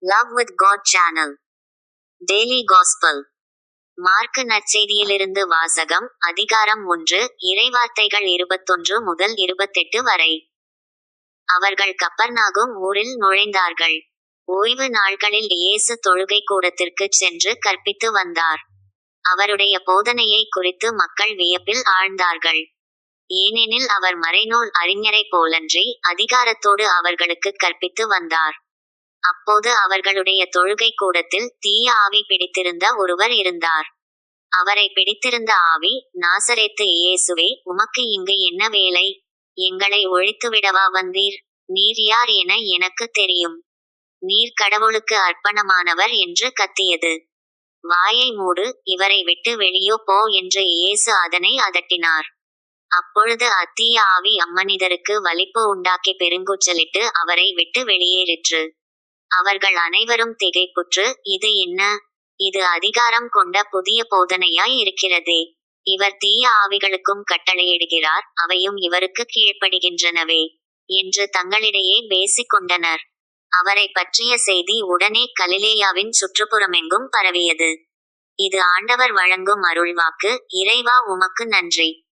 Love with God channel daily gospel. Mark நற்செய்தியிலிருந்து வாசகம். அதிகாரம் 1. இறைவார்த்தைகள் 21 முதல் 28 வரை. அவர்கள் கப்பர்நாகும் ஊரில் நுழைந்தார்கள். ஓய்வு நாள்களில் இயேசு தொழுகை கூடத்திற்குச் சென்று கற்பித்து வந்தார். அவருடைய போதனையை குறித்து மக்கள் வியப்பில் ஆழ்ந்தார்கள். ஏனெனில் அவர் மறைநூல் அறிஞரைப் போலன்றி அதிகாரத்தோடு அவர்களுக்கு கற்பித்து வந்தார். அப்போது அவர்களுடைய தொழுகை கூடத்தில் தீய ஆவி பிடித்திருந்த ஒருவர் இருந்தார். அவரை பிடித்திருந்த ஆவி, நாசரேத்து இயேசுவே, உமக்கு இங்கு என்ன வேலை? எங்களை ஒழித்துவிடவா வந்தீர்? நீர் யார் என எனக்கு தெரியும். நீர் கடவுளுக்கு அர்ப்பணமானவர் என்று கத்தியது. வாயை மூடு, இவரை விட்டு வெளியோ போ என்று இயேசு அதனை அதட்டினார். அப்பொழுது அத்தீய ஆவி அம்மனிதருக்கு வலிப்பு உண்டாக்கி பெருங்கூச்சலிட்டு அவரை விட்டு வெளியேறிற்று. அவர்கள் அனைவரும் திகைப்புற்று, இது என்ன? இது அதிகாரம் கொண்ட புதிய போதனையாய் இருக்கிறதே. இவர் தீய ஆவிகளுக்கும் கட்டளையிடுகிறார், அவையும் இவருக்கு கீழ்ப்படிகின்றனவே என்று தங்களிடையே பேசிக் கொண்டனர். அவரை பற்றிய செய்தி உடனே கலிலேயாவின் சுற்றுப்புறமெங்கும் பரவியது. இது ஆண்டவர் வழங்கும் அருள்வாக்கு. இறைவா, உமக்கு நன்றி.